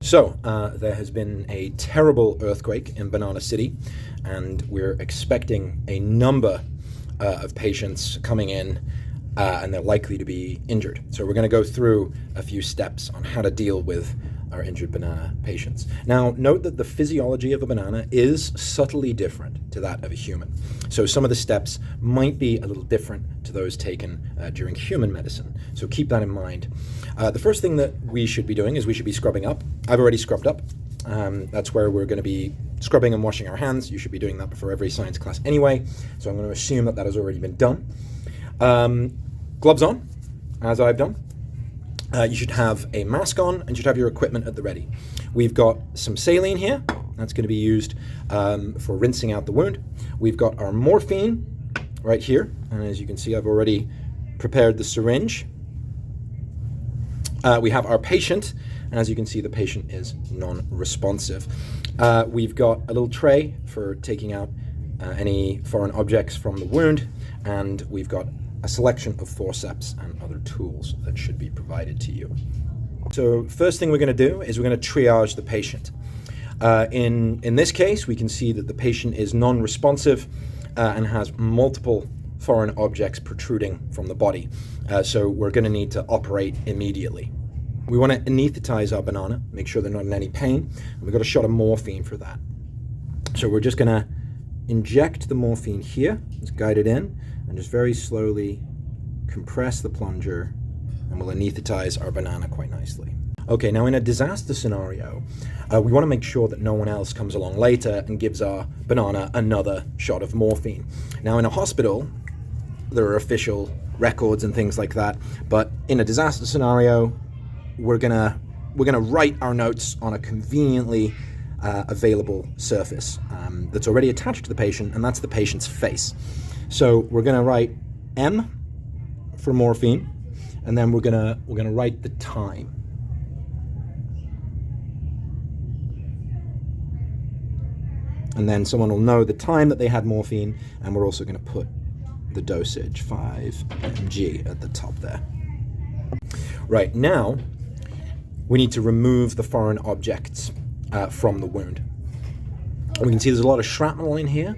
So, there has been a terrible earthquake in Banana City, and we're expecting a number of patients coming in, and they're likely to be injured. So we're going to go through a few steps on how to deal with our injured banana patients. Now, note that the physiology of a banana is subtly different to that of a human. So some of the steps might be a little different to those taken during human medicine. So keep that in mind. The first thing that we should be doing is we should be scrubbing up. I've already scrubbed up. That's where we're going to be scrubbing and washing our hands. You should be doing that before every science class anyway. So I'm going to assume that that has already been done. Gloves on, as I've done. You should have a mask on and you should have your equipment at the ready. We've got some saline here. That's going to be used for rinsing out the wound. We've got our morphine right here. And as you can see, I've already prepared the syringe. We have our patient. And as you can see, the patient is non-responsive. We've got a little tray for taking out any foreign objects from the wound. And we've got a selection of forceps and other tools that should be provided to you. So first thing we're going to do is we're going to triage the patient. In this case, we can see that the patient is non-responsive and has multiple foreign objects protruding from the body. So we're going to need to operate immediately. We want to anesthetize our banana, make sure they're not in any pain, and we've got a shot of morphine for that. So we're just going to inject the morphine here, just guide it in, and just very slowly compress the plunger, and we'll anesthetize our banana quite nicely. Okay, now in a disaster scenario, we want to make sure that no one else comes along later and gives our banana another shot of morphine. Now in a hospital, there are official records and things like that, but in a disaster scenario, we're gonna write our notes on a conveniently available surface that's already attached to the patient, and that's the patient's face. So we're gonna write M for morphine, and then we're gonna write the time. And then someone will know the time that they had morphine, and we're also gonna put the dosage, 5 mg, at the top there. Right, now we need to remove the foreign objects from the wound. We can see there's a lot of shrapnel in here,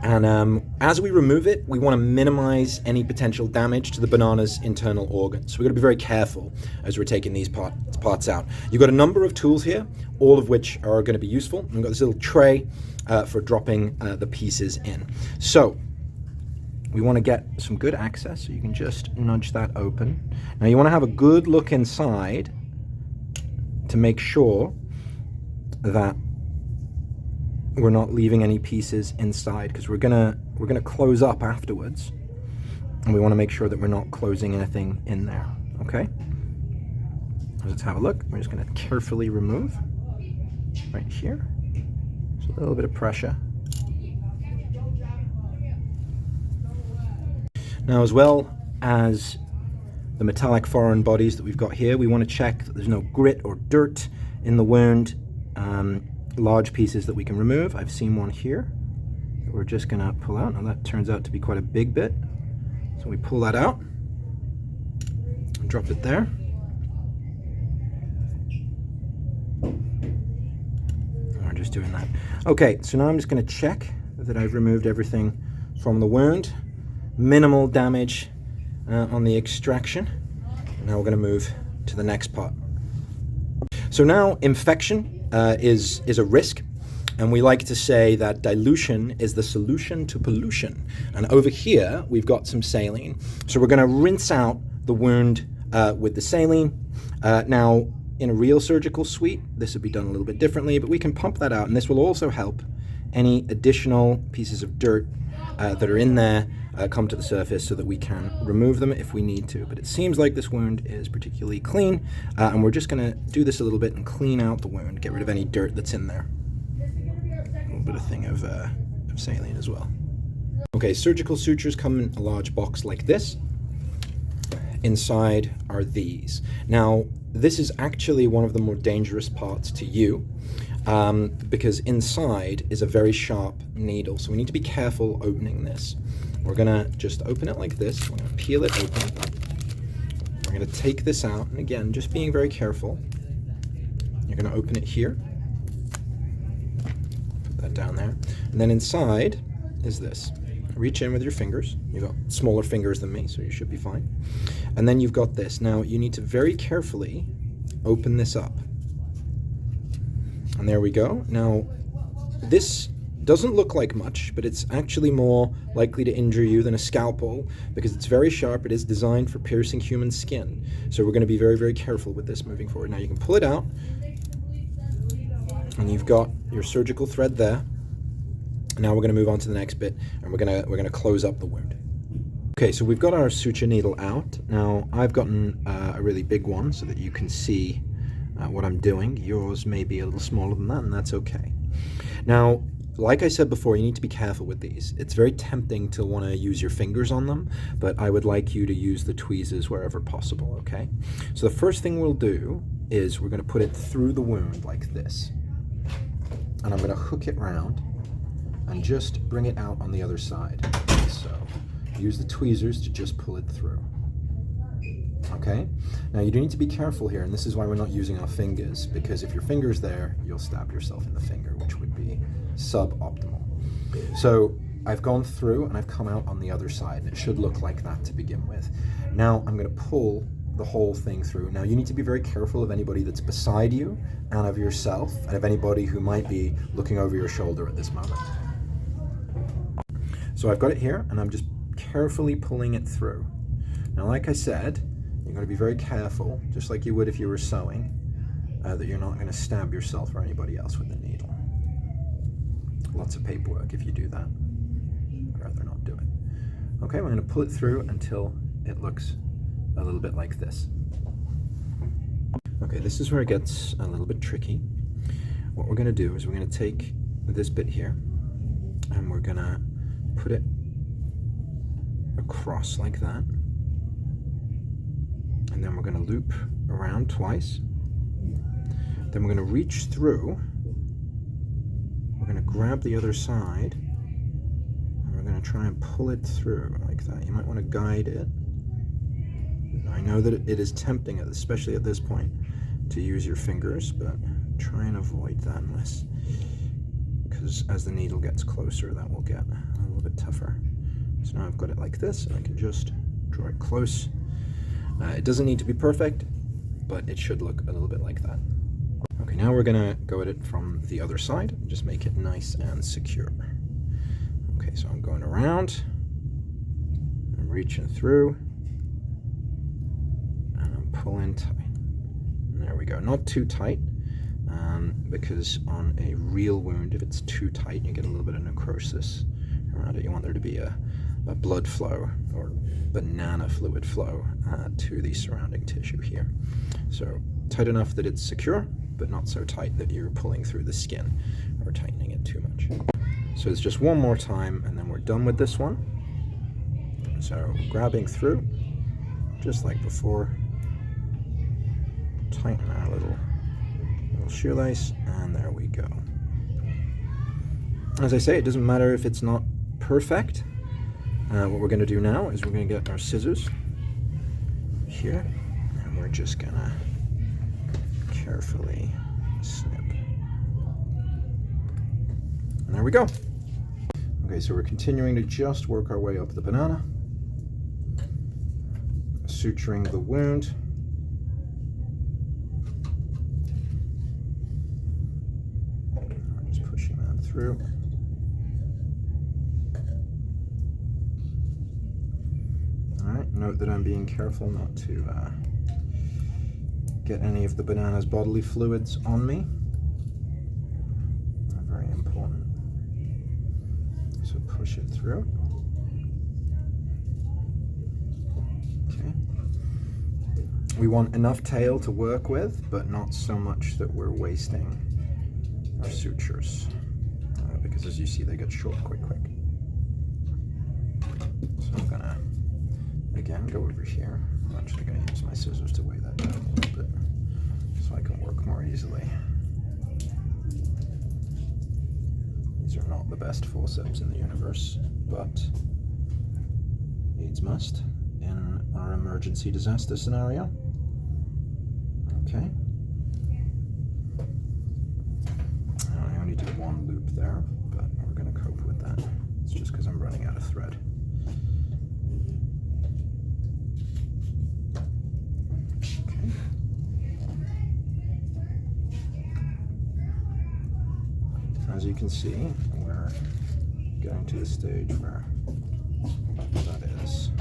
and as we remove it, we want to minimize any potential damage to the banana's internal organs. So we've got to be very careful as we're taking these parts out. You've got a number of tools here, all of which are going to be useful. We've got this little tray for dropping the pieces in. So we want to get some good access, so you can just nudge that open. Now you want to have a good look inside to make sure that we're not leaving any pieces inside, because we're gonna close up afterwards, and we want to make sure that we're not closing anything in there. Okay, let's have a look. We're just going to carefully remove right here. Just a little bit of pressure. Now, as well as the metallic foreign bodies that we've got here, we want to check that there's no grit or dirt in the wound. Large pieces that we can remove. I've seen one here that we're just gonna pull out. Now that turns out to be quite a big bit. So we pull that out and drop it there. And we're just doing that. Okay, so now I'm just gonna check that I've removed everything from the wound. Minimal damage on the extraction. And now we're gonna move to the next part. So now infection is a risk, and we like to say that dilution is the solution to pollution. And over here we've got some saline, so we're going to rinse out the wound with the saline. Now in a real surgical suite this would be done a little bit differently, but we can pump that out, and this will also help any additional pieces of dirt that are in there come to the surface, so that we can remove them if we need to. But it seems like this wound is particularly clean, and we're just going to do this a little bit and clean out the wound, get rid of any dirt that's in there. A little bit of thing of saline as well. Okay, surgical sutures come in a large box like this. Inside are these. Now, this is actually one of the more dangerous parts to you, because inside is a very sharp needle, so we need to be careful opening this. We're gonna just open it like this. We're gonna peel it open. We're gonna take this out, and again, just being very careful. You're going to open it here. Put that down there. And then inside is this. Reach in with your fingers. You've got smaller fingers than me, so you should be fine. And then you've got this. Now, you need to very carefully open this up. And there we go. Now, this doesn't look like much, but it's actually more likely to injure you than a scalpel because it's very sharp. It is designed for piercing human skin. So we're going to be very, very careful with this moving forward. Now you can pull it out, and you've got your surgical thread there. Now we're going to move on to the next bit, and we're going to close up the wound. Okay, so we've got our suture needle out. Now I've gotten a really big one so that you can see what I'm doing. Yours may be a little smaller than that, and that's okay. Now, like I said before, you need to be careful with these. It's very tempting to want to use your fingers on them, but I would like you to use the tweezers wherever possible, okay? So the first thing we'll do is we're going to put it through the wound like this. And I'm going to hook it round and just bring it out on the other side. So use the tweezers to just pull it through. Okay? Now you do need to be careful here, and this is why we're not using our fingers, because if your finger's there, you'll stab yourself in the finger, which would be suboptimal. So I've gone through and I've come out on the other side, and it should look like that to begin with. Now I'm going to pull the whole thing through. Now you need to be very careful of anybody that's beside you and of yourself and of anybody who might be looking over your shoulder at this moment. So I've got it here and I'm just carefully pulling it through. Now like I said, you're going to be very careful, just like you would if you were sewing, that you're not going to stab yourself or anybody else with the needle. Lots of paperwork if you do that. I'd rather not do it. Okay, we're going to pull it through until it looks a little bit like this. Okay, this is where it gets a little bit tricky. What we're going to do is we're going to take this bit here and we're going to put it across like that. And then we're going to loop around twice. Then we're going to reach through. We're going to grab the other side. And we're going to try and pull it through like that. You might want to guide it. I know that it is tempting, especially at this point, to use your fingers, but try and avoid that unless, because as the needle gets closer, that will get a little bit tougher. So now I've got it like this, and I can just draw it close. It doesn't need to be perfect, but it should look a little bit like that. Okay, now we're gonna go at it from the other side and just make it nice and secure. Okay, so I'm going around, I'm reaching through, and I'm pulling tight. And there we go, not too tight, because on a real wound, if it's too tight, you get a little bit of necrosis around it. You want there to be a blood flow or banana fluid flow to the surrounding tissue here. So tight enough that it's secure, but not so tight that you're pulling through the skin or tightening it too much. So it's just one more time and then we're done with this one. So grabbing through, just like before, tighten our little shoelace, and there we go. As I say, it doesn't matter if it's not perfect. What we're going to do now is we're going to get our scissors here, and we're just going to carefully snip. And there we go. Okay, so we're continuing to just work our way up the banana, suturing the wound. I'm just pushing that through. Note that I'm being careful not to get any of the banana's bodily fluids on me. Very important. So push it through. Okay. We want enough tail to work with, but not so much that we're wasting our sutures, because as you see, they get short quick. So I'm gonna again go over here. I'm actually going to use my scissors to weigh that down a little bit so I can work more easily. These are not the best forceps in the universe, but needs must in our emergency disaster scenario. Okay. thread. Okay. As you can see, we're getting to the stage where that is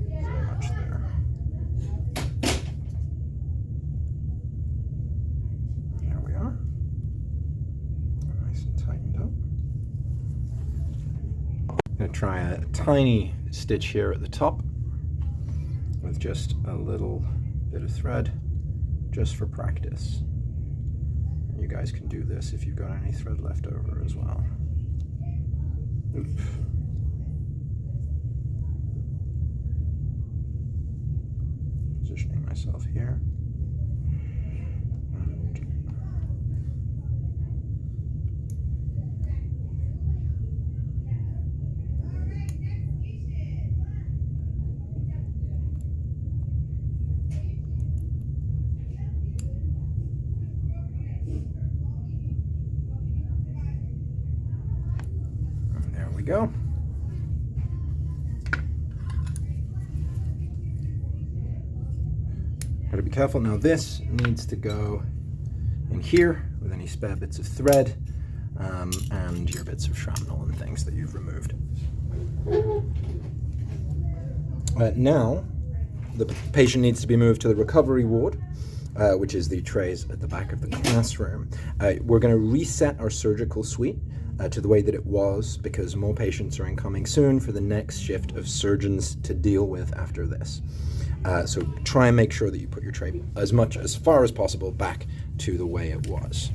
very much there. There we are. Nice and tightened up. I'm going to try a tiny stitch here at the top with just a little bit of thread, just for practice. You guys can do this if you've got any thread left over as well. Oop. Positioning myself here. There we go. Got to be careful. Now this needs to go in here with any spare bits of thread and your bits of shrapnel and things that you've removed. Now the patient needs to be moved to the recovery ward, which is the trays at the back of the classroom. We're going to reset our surgical suite to the way that it was, because more patients are incoming soon for the next shift of surgeons to deal with after this. So try and make sure that you put your tray as far as possible back to the way it was.